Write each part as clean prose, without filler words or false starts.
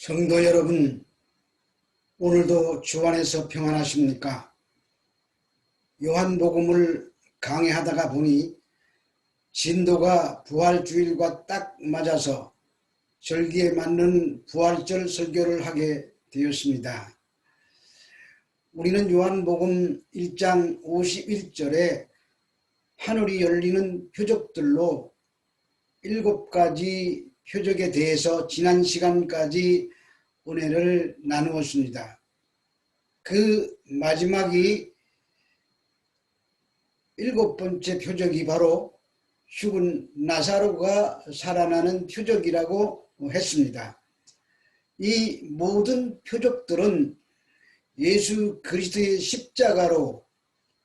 성도 여러분, 오늘도 주 안에서 평안하십니까? 요한복음을 강의하다가 보니 진도가 부활주일과 딱 맞아서 절기에 맞는 부활절 설교를 하게 되었습니다. 우리는 요한복음 1장 51절에 하늘이 열리는 표적들로 7가지 표적에 대해서 지난 시간까지 은혜를 나누었습니다. 그 마지막이 7번째 표적이 바로 죽은 나사로가 살아나는 표적이라고 했습니다. 이 모든 표적들은 예수 그리스도의 십자가로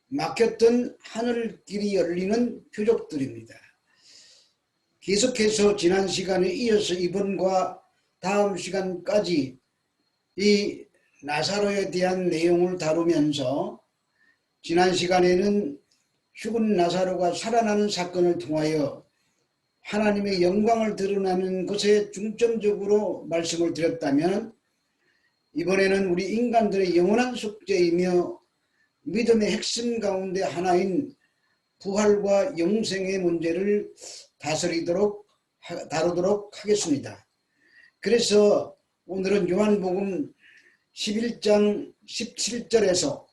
막혔던 하늘길이 열리는 표적들입니다. 계속해서 지난 시간에 이어서 이번과 다음 시간까지 이 나사로에 대한 내용을 다루면서 지난 시간에는 죽은 나사로가 살아나는 사건을 통하여 하나님의 영광을 드러나는 것에 중점적으로 말씀을 드렸다면, 이번에는 우리 인간들의 영원한 숙제이며 믿음의 핵심 가운데 하나인 부활과 영생의 문제를 다루도록 하겠습니다. 그래서 오늘은 요한복음 11장 17절에서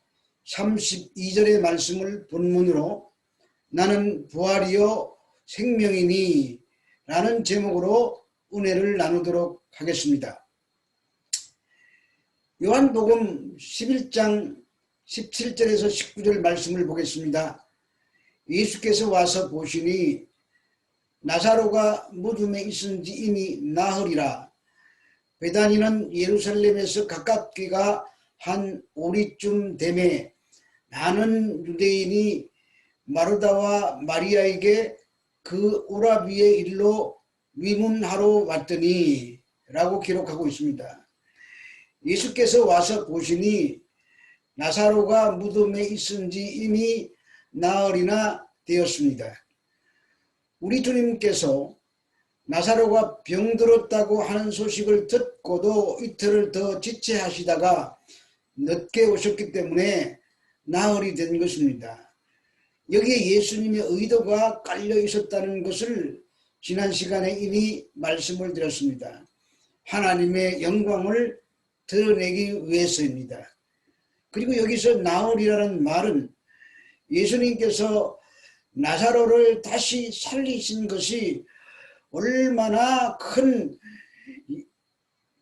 32절의 말씀을 본문으로 나는 부활이요 생명이니 라는 제목으로 은혜를 나누도록 하겠습니다. 요한복음 11장 17절에서 19절 말씀을 보겠습니다. 예수께서 와서 보시니 나사로가 무덤에 있은 지 이미 나흘이라. 베다니는 예루살렘에서 가깝기가 한 오리쯤 되매 많은 유대인이 마르다와 마리아에게 그 오라비의 일로 위문하러 왔더니 라고 기록하고 있습니다. 예수께서 와서 보시니 나사로가 무덤에 있은 지 이미 나흘이나 되었습니다. 우리 주님께서 나사로가 병들었다고 하는 소식을 듣고도 이틀을 더 지체하시다가 늦게 오셨기 때문에 나흘이 된 것입니다. 여기에 예수님의 의도가 깔려 있었다는 것을 지난 시간에 이미 말씀을 드렸습니다. 하나님의 영광을 드러내기 위해서입니다. 그리고 여기서 나흘이라는 말은 예수님께서 나사로를 다시 살리신 것이 얼마나 큰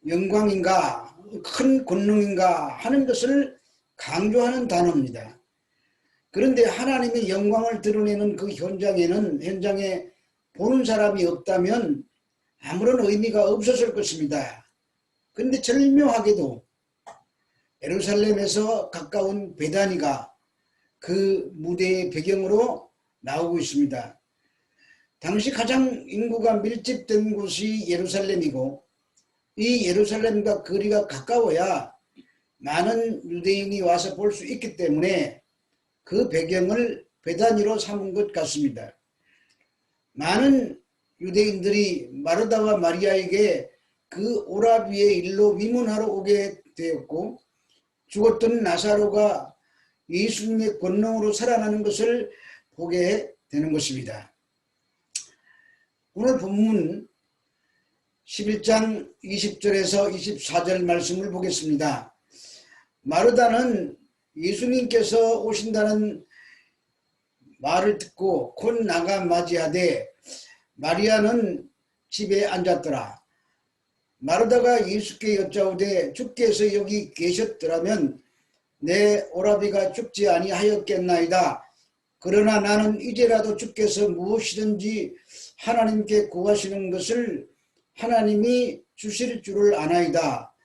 영광인가, 큰 권능인가 하는 것을 강조하는 단어입니다. 그런데 하나님의 영광을 드러내는 그 현장에 보는 사람이 없다면 아무런 의미가 없었을 것입니다. 그런데 절묘하게도 예루살렘에서 가까운 베다니가 그 무대의 배경으로 나오고 있습니다. 당시 가장 인구가 밀집된 곳이 예루살렘이고, 이 예루살렘과 거리가 가까워야 많은 유대인이 와서 볼 수 있기 때문에 그 배경을 베다니로 삼은 것 같습니다. 많은 유대인들이 마르다와 마리아에게 그 오라비의 일로 위문하러 오게 되었고, 죽었던 나사로가 예수님의 권능으로 살아나는 것을 보게 되는 것입니다. 오늘 본문 11장 20절에서 24절 말씀을 보겠습니다. 마르다는 예수님께서 오신다는 말을 듣고 곧 나가 맞이하되 마리아는 집에 앉았더라. 마르다가 예수께 여짜오되 주께서 여기 계셨더라면 내 오라비가 죽지 아니하였겠나이다. 그러나 나는 이제라도 주께서 무엇이든지 하나님께 구하시는 것을 하나님이 주실 줄을 아나이다.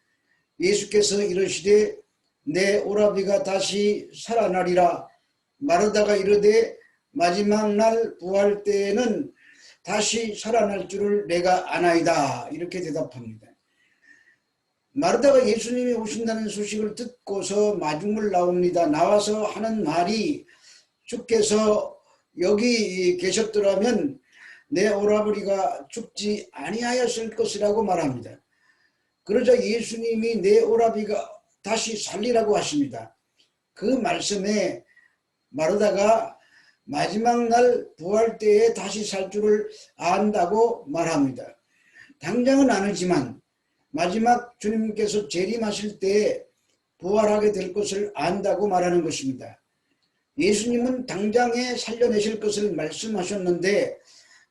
예수께서 이르시되 내 오라비가 다시 살아나리라. 마르다가 이르되 마지막 날 부활 때에는 다시 살아날 줄을 내가 아나이다. 이렇게 대답합니다. 마르다가 예수님이 오신다는 소식을 듣고서 마중물 나옵니다. 나와서 하는 말이 주께서 여기 계셨더라면 내 오라버니가 죽지 아니하였을 것이라고 말합니다. 그러자 예수님이 내 오라비가 다시 살리라고 하십니다. 그 말씀에 마르다가 마지막 날 부활 때에 다시 살 줄을 안다고 말합니다. 당장은 아니지만 마지막 주님께서 재림하실 때에 부활하게 될 것을 안다고 말하는 것입니다. 예수님은 당장에 살려내실 것을 말씀하셨는데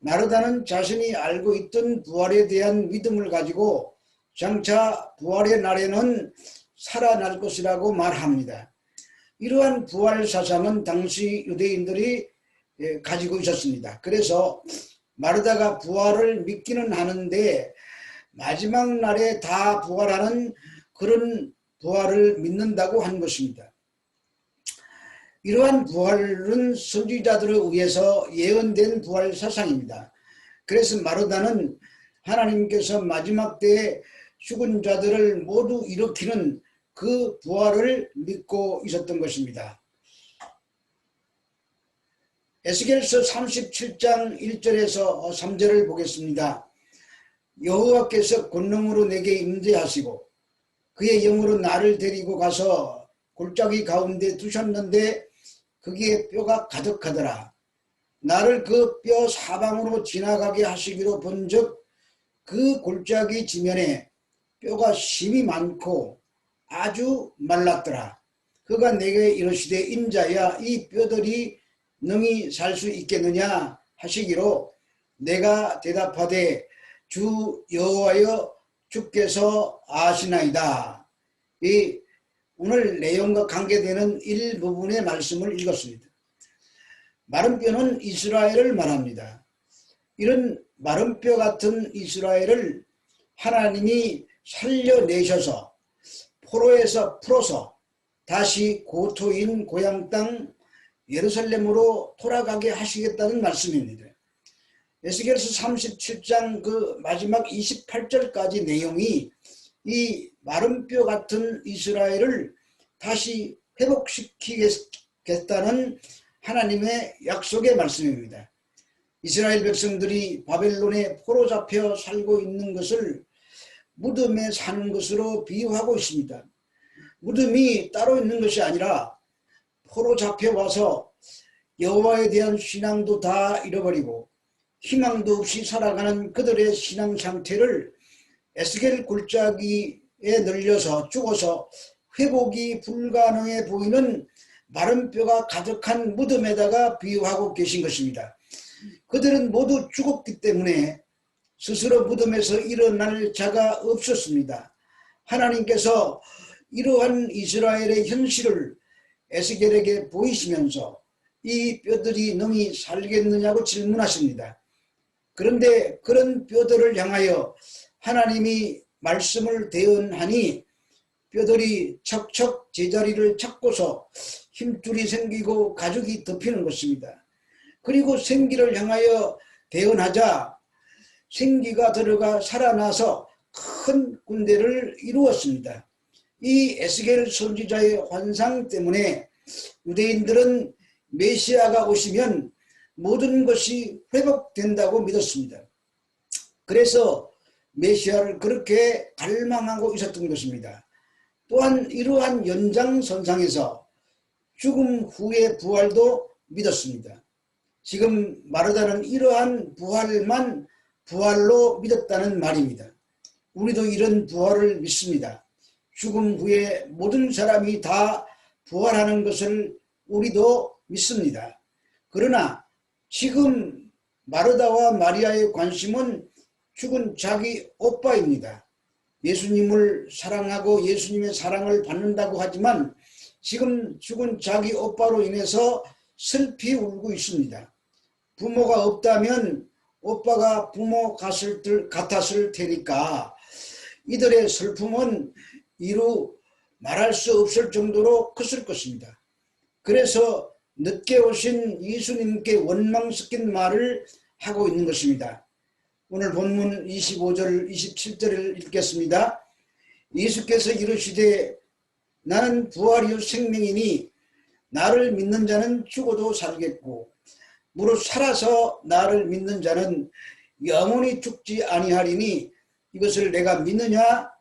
마르다는 자신이 알고 있던 부활에 대한 믿음을 가지고 장차 부활의 날에는 살아날 것이라고 말합니다. 이러한 부활 사상은 당시 유대인들이 가지고 있었습니다. 그래서 마르다가 부활을 믿기는 하는데 마지막 날에 다 부활하는 그런 부활을 믿는다고 한 것입니다. 이러한 부활은 선지자들에 의해서 예언된 부활 사상입니다. 그래서 마르다는 하나님께서 마지막 때에 죽은 자들을 모두 일으키는 그 부활을 믿고 있었던 것입니다. 에스겔서 37장 1절에서 3절을 보겠습니다. 여호와께서 권능으로 내게 임재하시고 그의 영으로 나를 데리고 가서 골짜기 가운데 두셨는데 거기에 뼈가 가득하더라. 나를 그 뼈 사방으로 지나가게 하시기로 본즉 그 골짜기 지면에 뼈가 심이 많고 아주 말랐더라. 그가 내게 이르시되 인자야 이 뼈들이 능히 살 수 있겠느냐 하시기로 내가 대답하되 주 여호와여 주께서 아시나이다. 이 오늘 내용과 관계되는 일부분의 말씀을 읽었습니다. 마른 뼈는 이스라엘을 말합니다. 이런 마른 뼈 같은 이스라엘을 하나님이 살려내셔서 포로에서 풀어서 다시 고토인 고향 땅 예루살렘으로 돌아가게 하시겠다는 말씀입니다. 에스겔서 37장 그 마지막 28절까지 내용이 이 마른 뼈 같은 이스라엘을 다시 회복시키겠다는 하나님의 약속의 말씀입니다. 이스라엘 백성들이 바벨론에 포로 잡혀 살고 있는 것을 무덤에 사는 것으로 비유하고 있습니다. 무덤이 따로 있는 것이 아니라 포로 잡혀와서 여호와에 대한 신앙도 다 잃어버리고 희망도 없이 살아가는 그들의 신앙 상태를 에스겔 골짜기에 널려서 죽어서 회복이 불가능해 보이는 마른 뼈가 가득한 무덤에다가 비유하고 계신 것입니다. 그들은 모두 죽었기 때문에 스스로 무덤에서 일어날 자가 없었습니다. 하나님께서 이러한 이스라엘의 현실을 에스겔에게 보이시면서 이 뼈들이 능히 살겠느냐고 질문하십니다. 그런데 그런 뼈들을 향하여 하나님이 말씀을 대언하니 뼈들이 척척 제자리를 찾고서 힘줄이 생기고 가죽이 덮이는 것입니다. 그리고 생기를 향하여 대언하자 생기가 들어가 살아나서 큰 군대를 이루었습니다. 이 에스겔 선지자의 환상 때문에 유대인들은 메시아가 오시면 모든 것이 회복된다고 믿었습니다. 그래서 메시아를 그렇게 갈망하고 있었던 것입니다. 또한 이러한 연장선상에서 죽음 후의 부활도 믿었습니다. 지금 마르다는 이러한 부활만 부활로 믿었다는 말입니다. 우리도 이런 부활을 믿습니다. 죽음 후에 모든 사람이 다 부활하는 것을 우리도 믿습니다. 그러나 지금 마르다와 마리아의 관심은 죽은 자기 오빠입니다. 예수님을 사랑하고 예수님의 사랑을 받는다고 하지만 지금 죽은 자기 오빠로 인해서 슬피 울고 있습니다. 부모가 없다면 오빠가 부모 같았을 테니까 이들의 슬픔은 이루 말할 수 없을 정도로 컸을 것입니다. 그래서 늦게 오신 예수님께 원망 섞인 말을 하고 있는 것입니다. 오늘 본문 25절 27절을 읽겠습니다. 예수께서 이르시되 나는 부활이요 생명이니 나를 믿는 자는 죽어도 살겠고 무릇 살아서 나를 믿는 자는 영원히 죽지 아니하리니 이것을 내가 믿느냐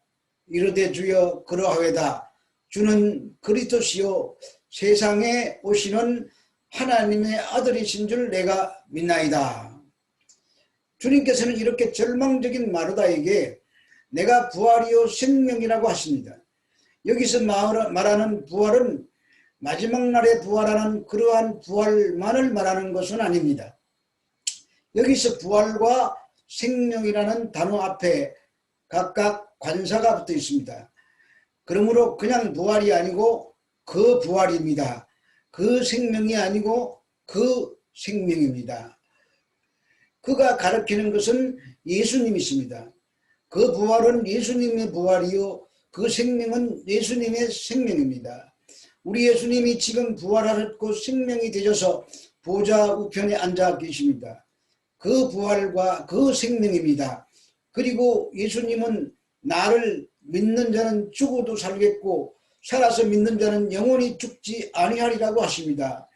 이르되 주여 그러하외다. 주는 그리스도시요 세상에 오시는 하나님의 아들이신 줄 내가 믿나이다. 주님께서는 이렇게 절망적인 마르다에게 내가 부활이요 생명이라고 하십니다. 여기서 말하는 부활은 마지막 날에 부활하는 그러한 부활만을 말하는 것은 아닙니다. 여기서 부활과 생명이라는 단어 앞에 각각 관사가 붙어 있습니다. 그러므로 그냥 부활이 아니고 그 부활입니다. 그 생명이 아니고 그 생명입니다. 그가 가르치는 것은 예수님이십니다. 그 부활은 예수님의 부활이요 그 생명은 예수님의 생명입니다. 우리 예수님이 지금 부활하셨고 생명이 되셔서 보좌 우편에 앉아 계십니다. 그 부활과 그 생명입니다. 그리고 예수님은 나를 믿는 자는 죽어도 살겠고 살아서 믿는 자는 영원히 죽지 아니하리라고 하십니다.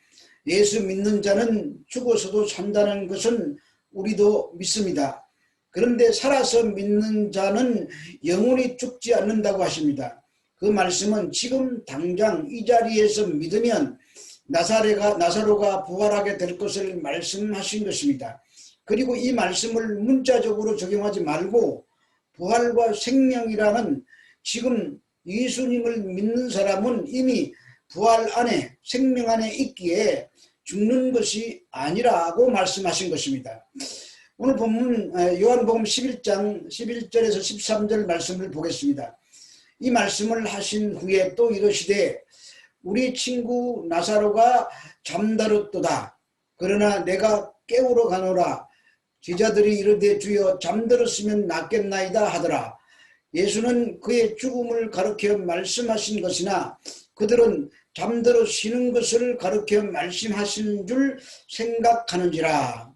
예수 믿는 자는 죽어서도 산다는 것은 우리도 믿습니다. 그런데 살아서 믿는 자는 영원히 죽지 않는다고 하십니다. 그 말씀은 지금 당장 이 자리에서 믿으면 나사로가 부활하게 될 것을 말씀하신 것입니다. 그리고 이 말씀을 문자적으로 적용하지 말고 부활과 생명이라는 지금 예수님을 믿는 사람은 이미 부활 안에 생명 안에 있기에 죽는 것이 아니라고 말씀하신 것입니다. 오늘 본문 요한복음 11장 11절에서 13절 말씀을 보겠습니다. 이 말씀을 하신 후에 또 이르시되 우리 친구 나사로가 잠들었도다. 그러나 내가 깨우러 가노라. 제자들이 이르되 주여 잠들었으면 낫겠나이다 하더라. 예수는 그의 죽음을 가르쳐 말씀하신 것이나 그들은 잠들어 쉬는 것을 가르쳐 말씀하신 줄 생각하는지라.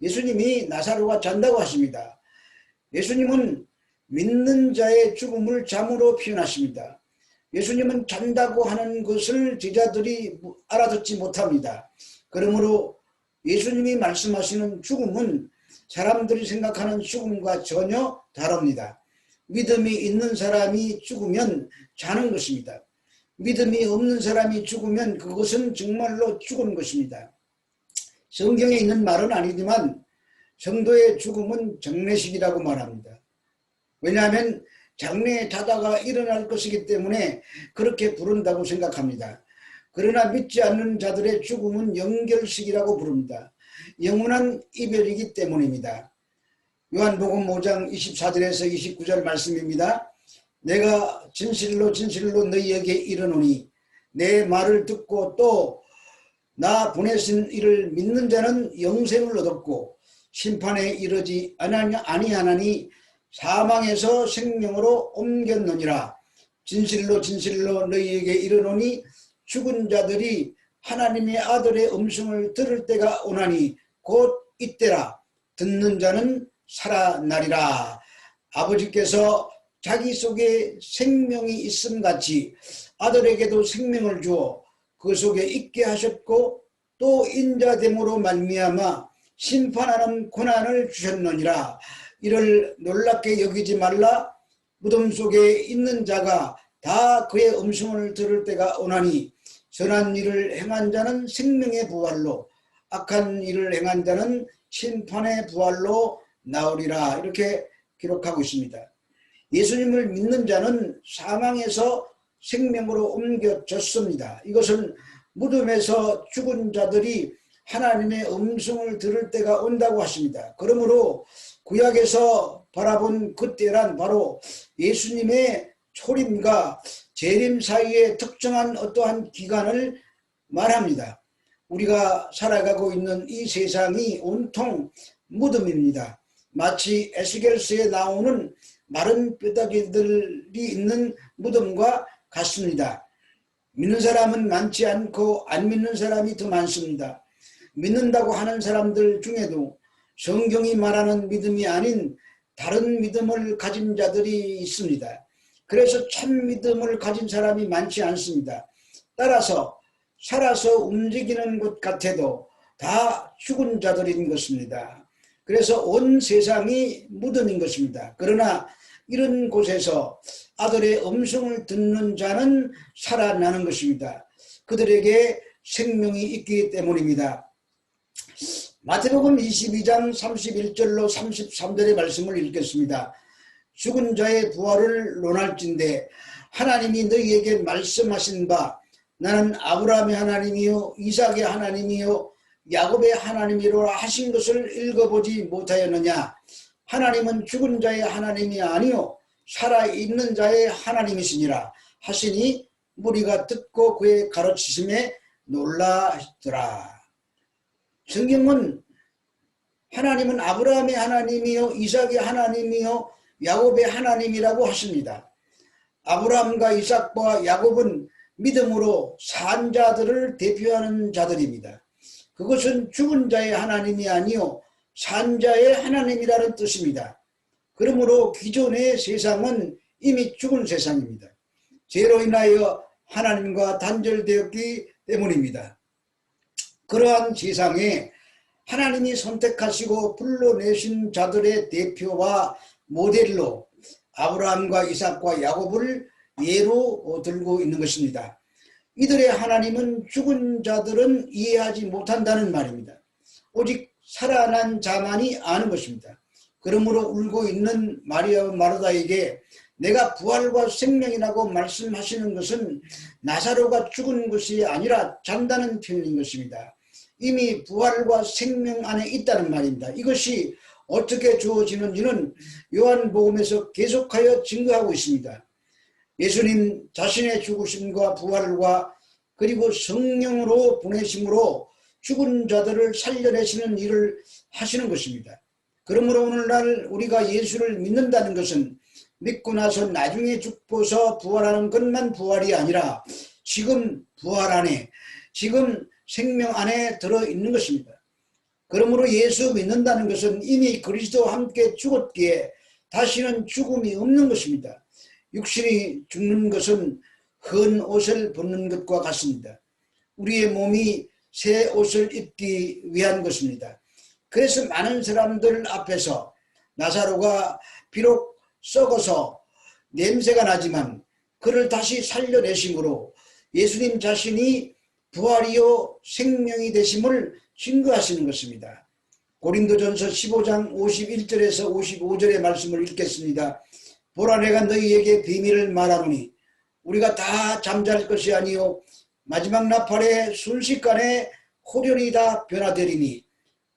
예수님이 나사로가 잔다고 하십니다. 예수님은 믿는 자의 죽음을 잠으로 표현하십니다. 예수님은 잔다고 하는 것을 제자들이 알아듣지 못합니다. 그러므로 예수님이 말씀하시는 죽음은 사람들이 생각하는 죽음과 전혀 다릅니다. 믿음이 있는 사람이 죽으면 자는 것입니다. 믿음이 없는 사람이 죽으면 그것은 정말로 죽은 것입니다. 성경에 있는 말은 아니지만 성도의 죽음은 장례식이라고 말합니다. 왜냐하면 장래에 자다가 일어날 것이기 때문에 그렇게 부른다고 생각합니다. 그러나 믿지 않는 자들의 죽음은 영결식이라고 부릅니다. 영원한 이별이기 때문입니다. 요한복음 5장 24절에서 29절 말씀입니다. 내가 진실로 진실로 너희에게 이르노니 내 말을 듣고 또 나 보내신 이를 믿는 자는 영생을 얻었고 심판에 이르지 아니하나니 사망에서 생명으로 옮겼느니라. 진실로 진실로 너희에게 이르노니 죽은 자들이 하나님의 아들의 음성을 들을 때가 오나니 곧 이때라. 듣는 자는 살아나리라. 아버지께서 자기 속에 생명이 있음 같이 아들에게도 생명을 주어 그 속에 있게 하셨고 또 인자됨으로 말미암아 심판하는 고난을 주셨느니라. 이를 놀랍게 여기지 말라. 무덤 속에 있는 자가 다 그의 음성을 들을 때가 오나니 선한 일을 행한 자는 생명의 부활로 악한 일을 행한 자는 심판의 부활로 나오리라. 이렇게 기록하고 있습니다. 예수님을 믿는 자는 사망에서 생명으로 옮겨졌습니다. 이것은 무덤에서 죽은 자들이 하나님의 음성을 들을 때가 온다고 하십니다. 그러므로 구약에서 바라본 그때란 바로 예수님의 초림과 재림 사이의 특정한 어떠한 기간을 말합니다. 우리가 살아가고 있는 이 세상이 온통 무덤입니다. 마치 에스겔서에 나오는 마른 뼈다귀들이 있는 무덤과 같습니다. 믿는 사람은 많지 않고 안 믿는 사람이 더 많습니다. 믿는다고 하는 사람들 중에도 성경이 말하는 믿음이 아닌 다른 믿음을 가진 자들이 있습니다. 그래서 참 믿음을 가진 사람이 많지 않습니다. 따라서 살아서 움직이는 것 같아도 다 죽은 자들인 것입니다. 그래서 온 세상이 무덤인 것입니다. 그러나 이런 곳에서 아들의 음성을 듣는 자는 살아나는 것입니다. 그들에게 생명이 있기 때문입니다. 마태복음 22장 31절로 33절의 말씀을 읽겠습니다. 죽은 자의 부활을 논할진대 하나님이 너희에게 말씀하신 바 나는 아브라함의 하나님이요 이삭의 하나님이요 야곱의 하나님이로라 하신 것을 읽어보지 못하였느냐. 하나님은 죽은 자의 하나님이 아니요 살아있는 자의 하나님이시니라 하시니 무리가 듣고 그의 가르치심에 놀라더라. 성경은 하나님은 아브라함의 하나님이요 이삭의 하나님이요 야곱의 하나님이라고 하십니다. 아브라함과 이삭과 야곱은 믿음으로 산 자들을 대표하는 자들입니다. 그것은 죽은 자의 하나님이 아니요 산 자의 하나님이라는 뜻입니다. 그러므로 기존의 세상은 이미 죽은 세상입니다. 죄로 인하여 하나님과 단절되었기 때문입니다. 그러한 세상에 하나님이 선택하시고 불러내신 자들의 대표와 모델로 아브라함과 이삭과 야곱을 예로 들고 있는 것입니다. 이들의 하나님은 죽은 자들은 이해하지 못한다는 말입니다. 오직 살아난 자만이 아는 것입니다. 그러므로 울고 있는 마리아와 마르다에게 내가 부활과 생명이라고 말씀하시는 것은 나사로가 죽은 것이 아니라 잔다는 표현인 것입니다. 이미 부활과 생명 안에 있다는 말입니다. 이것이 어떻게 주어지는지는 요한복음에서 계속하여 증거하고 있습니다. 예수님 자신의 죽으심과 부활과 그리고 성령으로 보내심으로 죽은 자들을 살려내시는 일을 하시는 것입니다. 그러므로 오늘날 우리가 예수를 믿는다는 것은 믿고 나서 나중에 죽고서 부활하는 것만 부활이 아니라 지금 부활 안에 지금 생명 안에 들어있는 것입니다. 그러므로 예수 믿는다는 것은 이미 그리스도와 함께 죽었기에 다시는 죽음이 없는 것입니다. 육신이 죽는 것은 헌 옷을 벗는 것과 같습니다. 우리의 몸이 새 옷을 입기 위한 것입니다. 그래서 많은 사람들 앞에서 나사로가 비록 썩어서 냄새가 나지만 그를 다시 살려내심으로 예수님 자신이 부활이요 생명이 되심을 증거하시는 것입니다. 고린도전서 15장 51절에서 55절의 말씀을 읽겠습니다. 보라 내가 너희에게 비밀을 말하노니 우리가 다 잠잘 것이 아니요 마지막 나팔의 순식간에 호련히 다 변화되리니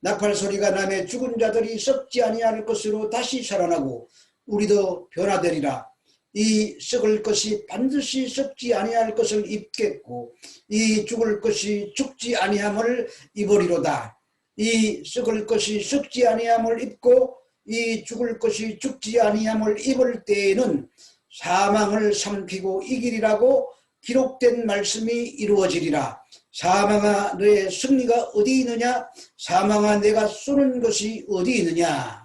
나팔 소리가 나매 죽은 자들이 썩지 아니할 것으로 다시 살아나고 우리도 변화되리라. 이 썩을 것이 반드시 썩지 아니할 것을 입겠고 이 죽을 것이 죽지 아니함을 입으리로다. 이 썩을 것이 썩지 아니함을 입고 이 죽을 것이 죽지 아니함을 입을 때에는 사망을 삼키고 이기리라고 기록된 말씀이 이루어지리라. 사망아 너의 승리가 어디 있느냐? 사망아 내가 쏘는 것이 어디 있느냐?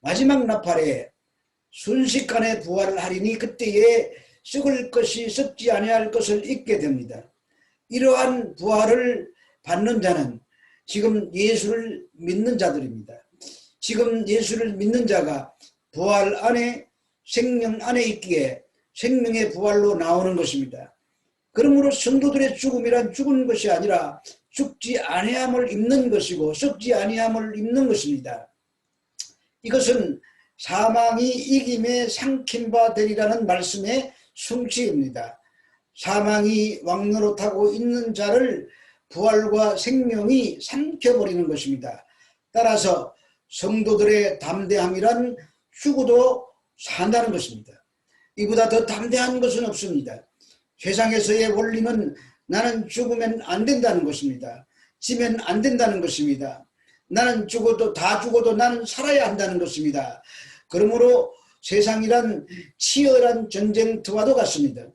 마지막 나팔에 순식간에 부활을 하리니 그때에 썩을 것이 썩지 아니할 것을 잊게 됩니다. 이러한 부활을 받는 자는 지금 예수를 믿는 자들입니다. 지금 예수를 믿는 자가 부활 안에 생명 안에 있기에 생명의 부활로 나오는 것입니다. 그러므로 성도들의 죽음이란 죽은 것이 아니라 죽지 아니함을 입는 것이고 썩지 아니함을 입는 것입니다. 이것은 사망이 이김에 삼킨 바 되리라는 말씀의 성취입니다. 사망이 왕노릇하고 있는 자를 부활과 생명이 삼켜버리는 것입니다. 따라서 성도들의 담대함이란 죽어도 산다는 것입니다. 이보다 더 담대한 것은 없습니다. 세상에서의 원리는 나는 죽으면 안 된다는 것입니다. 지면 안 된다는 것입니다. 나는 죽어도 다 죽어도 나는 살아야 한다는 것입니다. 그러므로 세상이란 치열한 전쟁터와도 같습니다.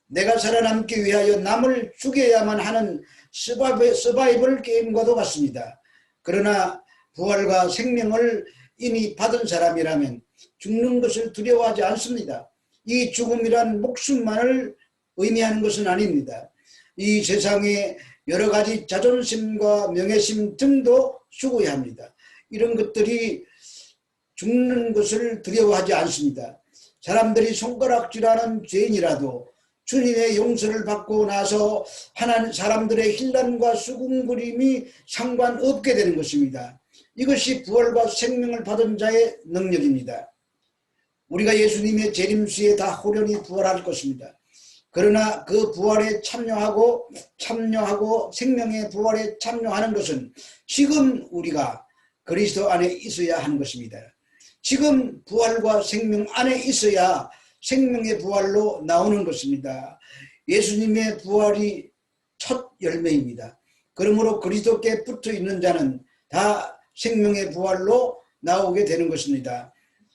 내가 살아남기 위하여 남을 죽여야만 하는 서바이벌 게임과도 같습니다. 그러나 부활과 생명을 이미 받은 사람이라면 죽는 것을 두려워하지 않습니다. 이 죽음이란 목숨만을 의미하는 것은 아닙니다. 이 세상에 여러 가지 자존심과 명예심 등도 죽어야 합니다. 이런 것들이 죽는 것을 두려워하지 않습니다. 사람들이 손가락질하는 죄인이라도 주님의 용서를 받고 나서 하나님 사람들의 혼란과 수군거림이 상관없게 되는 것입니다. 이것이 부활과 생명을 받은 자의 능력입니다. 우리가 예수님의 재림수에 다 호련히 부활할 것입니다. 그러나 그 부활에 참여하고 생명의 부활에 참여하는 것은 지금 우리가 그리스도 안에 있어야 하는 것입니다. 지금 부활과 생명 안에 있어야 생명의 부활로 나오는 것입니다. 예수님의 부활이 첫 열매입니다. 그러므로 그리스도께 붙어 있는 자는 다 생명의 부활로 나오게 되는 것입니다.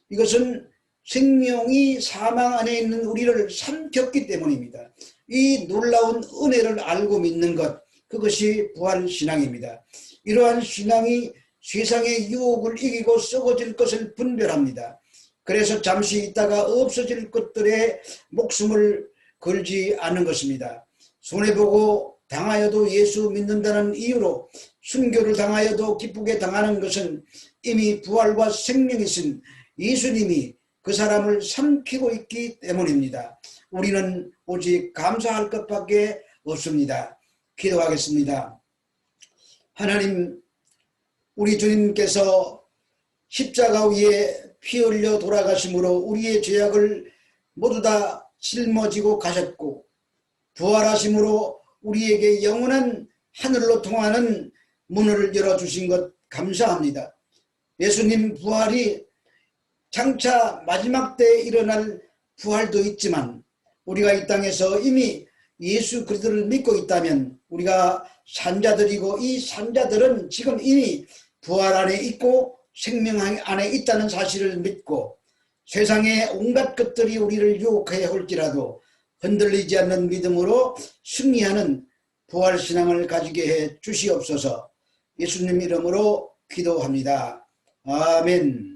이것은 생명이 사망 안에 있는 우리를 삼켰기 때문입니다. 이 놀라운 은혜를 알고 믿는 것, 그것이 부활신앙입니다. 이러한 신앙이 세상의 유혹을 이기고 썩어질 것을 분별합니다. 그래서 잠시 있다가 없어질 것들에 목숨을 걸지 않는 것입니다. 손해보고 당하여도 예수 믿는다는 이유로 순교를 당하여도 기쁘게 당하는 것은 이미 부활과 생명이신 예수님이 그 사람을 삼키고 있기 때문입니다. 우리는 오직 감사할 것밖에 없습니다. 기도하겠습니다. 하나님, 우리 주님께서 십자가 위에 피 흘려 돌아가심으로 우리의 죄악을 모두 다 짊어지고 가셨고, 부활하심으로 우리에게 영원한 하늘로 통하는 문을 열어주신 것 감사합니다. 예수님 부활이 장차 마지막 때에 일어날 부활도 있지만 우리가 이 땅에서 이미 예수 그리스도를 믿고 있다면 우리가 산자들이고, 이 산자들은 지금 이미 부활 안에 있고 생명 안에 있다는 사실을 믿고 세상의 온갖 것들이 우리를 유혹해 올지라도 흔들리지 않는 믿음으로 승리하는 부활신앙을 가지게 해 주시옵소서. 예수님 이름으로 기도합니다. 아멘.